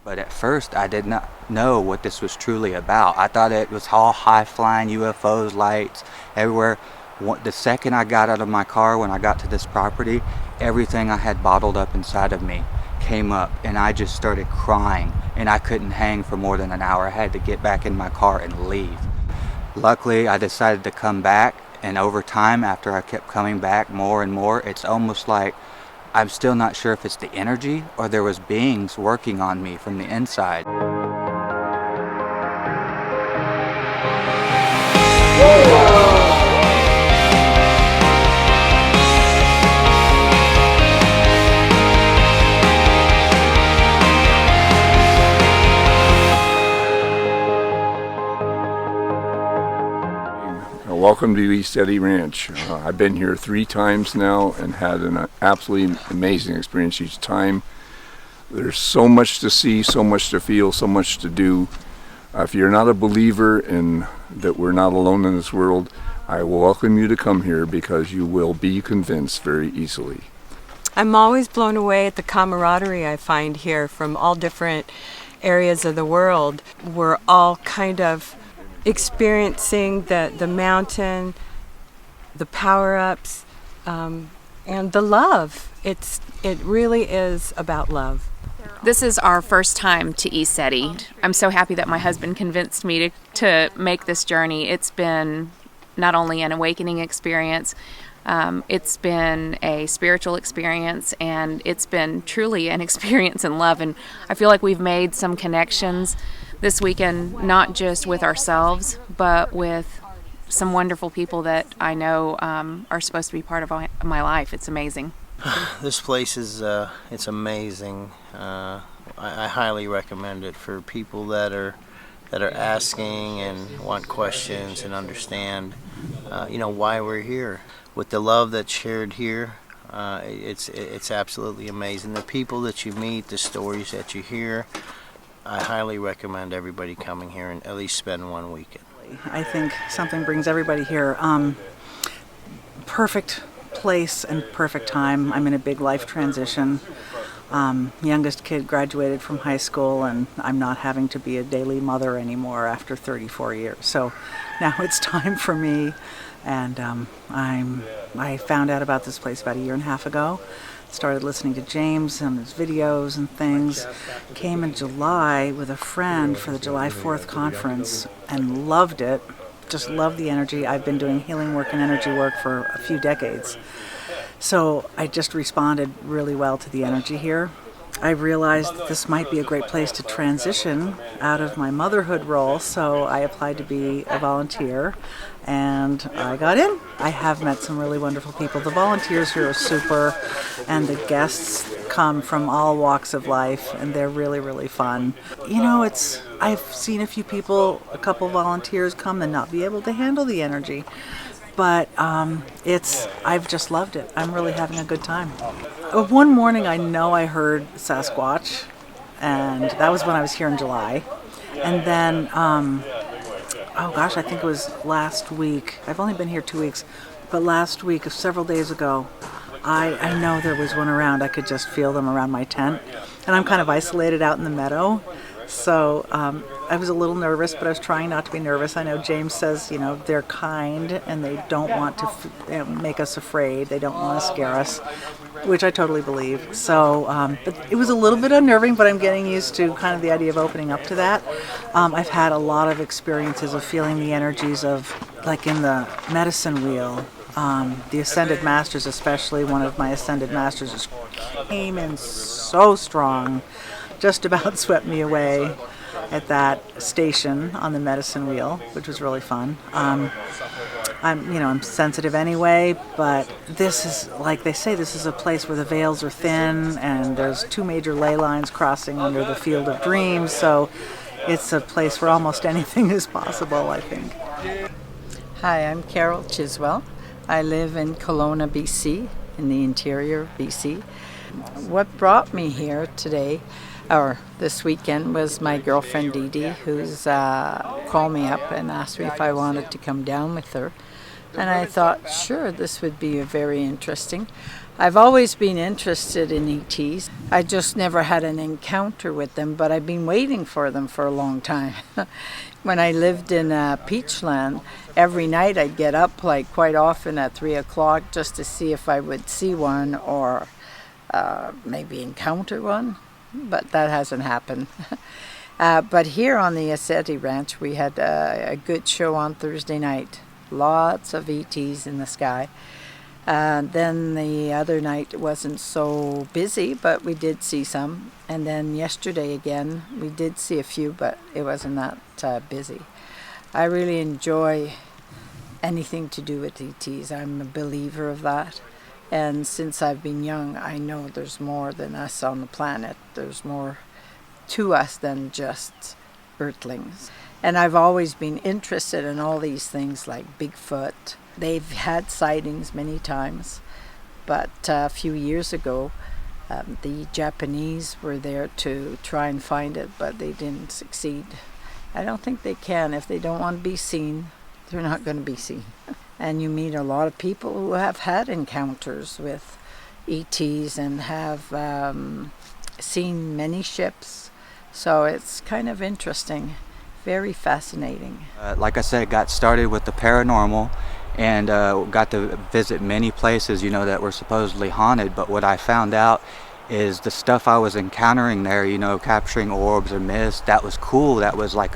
But at first, I did not know what this was truly about. I thought it was all high-flying UFOs, lights everywhere. The second I got out of my car, when I got to this property, everything I had bottled up inside of me came up, and I just started crying, and I couldn't hang for more than an hour. I had to get back in my car and leave. Luckily, I decided to come back, and over time, after I kept coming back more and more, it's almost like I'm still not sure if it's the energy or there was beings working on me from the inside. Welcome to ECETI Ranch. I've been here 3 times now and had an absolutely amazing experience each time. There's so much to see, so much to feel, so much to do. If you're not a believer in that we're not alone in this world, I will welcome you to come here because you will be convinced very easily. I'm always blown away at the camaraderie I find here from all different areas of the world. We're all kind of experiencing the mountain, the power-ups, and the love. It really is about love. This is our first time to ECETI. I'm so happy that my husband convinced me to make this journey. It's been not only an awakening experience, it's been a spiritual experience, and it's been truly an experience in love. And I feel like we've made some connections this weekend, not just with ourselves, but with some wonderful people that I know are supposed to be part of my life. It's amazing. This place is it's amazing. I highly recommend it for people that are asking and want questions and understand why we're here. With the love that's shared here, it's absolutely amazing. The people that you meet, the stories that you hear, I highly recommend everybody coming here and at least spend one weekend. I think something brings everybody here. Perfect place and perfect time. I'm in a big life transition. Youngest kid graduated from high school, and I'm not having to be a daily mother anymore after 34 years. So now it's time for me, and I found out about this place about 1.5 years ago. Started listening to James and his videos and things. Came in July with a friend for the July 4th conference and loved it. Just loved the energy. I've been doing healing work and energy work for a few decades. So I just responded really well to the energy here. I realized that this might be a great place to transition out of my motherhood role, so I applied to be a volunteer, and I got in. I have met some really wonderful people. The volunteers here are super, and the guests come from all walks of life, and they're really, really fun. I've seen a couple volunteers come and not be able to handle the energy. But I've just loved it. I'm really having a good time. One morning I know I heard Sasquatch, and that was when I was here in July. And then, I think it was last week. I've only been here 2 weeks, but last week, several days ago, I know there was one around. I could just feel them around my tent. And I'm kind of isolated out in the meadow. So I was a little nervous, but I was trying not to be nervous. I know James says, they're kind and they don't want to make us afraid. They don't want to scare us, which I totally believe. So but it was a little bit unnerving, but I'm getting used to kind of the idea of opening up to that. I've had a lot of experiences of feeling the energies of, like in the medicine wheel, the Ascended Masters, especially one of my Ascended Masters just came in so strong. Just about swept me away at that station on the medicine wheel, which was really fun. I'm sensitive anyway, but this is, like they say, this is a place where the veils are thin and there's 2 major ley lines crossing under the field of dreams, so it's a place where almost anything is possible, I think. Hi, I'm Carol Chiswell. I live in Kelowna, BC, in the interior of BC. What brought me here today, or this weekend, was my girlfriend Dee Dee, who's called me up and asked me if I wanted to come down with her And I thought, sure, this would be very interesting. I've always been interested in ETs. I just never had an encounter with them, but I've been waiting for them for a long time. When I lived in Peachland, every night I'd get up like quite often at 3 o'clock just to see if I would see one or maybe encounter one, but that hasn't happened. But here on the ECETI Ranch, we had a good show on Thursday night. Lots of ETs in the sky. Then the other night it wasn't so busy, but we did see some. And then yesterday again, we did see a few, but it wasn't that busy. I really enjoy anything to do with ETs. I'm a believer of that. And since I've been young, I know there's more than us on the planet. There's more to us than just Earthlings. And I've always been interested in all these things like Bigfoot. They've had sightings many times, but a few years ago, the Japanese were there to try and find it, but they didn't succeed. I don't think they can. If they don't want to be seen, they're not going to be seen. And you meet a lot of people who have had encounters with ETs and have seen many ships. So it's kind of interesting, very fascinating. Like I said, got started with the paranormal and got to visit many places, you know, that were supposedly haunted. But what I found out is the stuff I was encountering there, you know, capturing orbs or mist, that was cool. That was like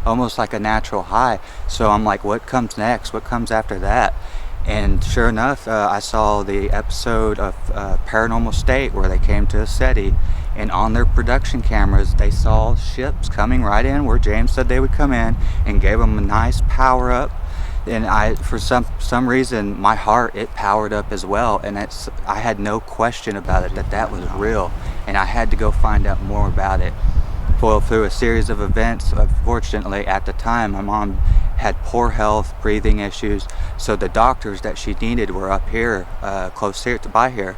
almost like a natural high. So I'm like, what comes next? What comes after that? And sure enough, I saw the episode of Paranormal State where they came to ECETI, and on their production cameras they saw ships coming right in where James said they would come in, and gave them a nice power up. And for some reason, my heart, it powered up as well, and I had no question about it that was real, and I had to go find out more about it. Well, through a series of events, unfortunately, at the time, my mom had poor health, breathing issues, so the doctors that she needed were up here, close here by here,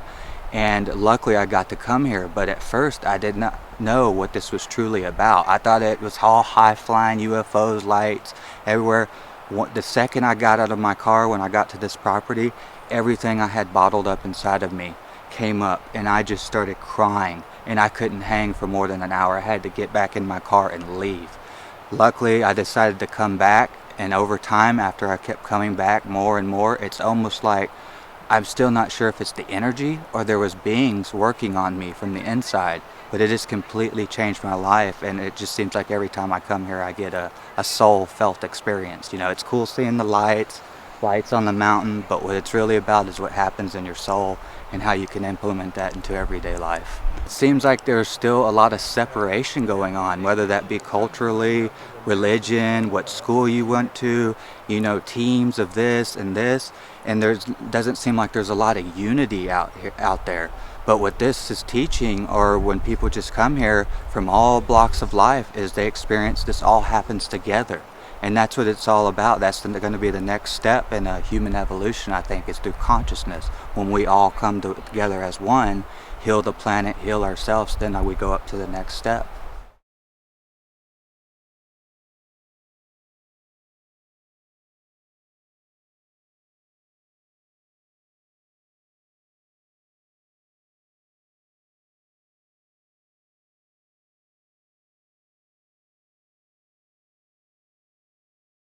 and luckily I got to come here. But at first, I did not know what this was truly about. I thought it was all high-flying UFOs, lights everywhere. The second I got out of my car, when I got to this property, everything I had bottled up inside of me came up, and I just started crying, and I couldn't hang for more than an hour. I had to get back in my car and leave. Luckily, I decided to come back, and over time, after I kept coming back more and more, it's almost like I'm still not sure if it's the energy or there was beings working on me from the inside, but it has completely changed my life, and it just seems like every time I come here I get a soul felt experience. You know, it's cool seeing the lights on the mountain, but what it's really about is what happens in your soul and how you can implement that into everyday life. It seems like there's still a lot of separation going on, whether that be culturally, religion, what school you went to, you know, teams of this, and there doesn't seem like there's a lot of unity out there. But what this is teaching, or when people just come here from all blocks of life, is they experience this all happens together. And that's what it's all about. That's going to be the next step in human evolution, I think, is through consciousness. When we all come together as one, heal the planet, heal ourselves, then we go up to the next step.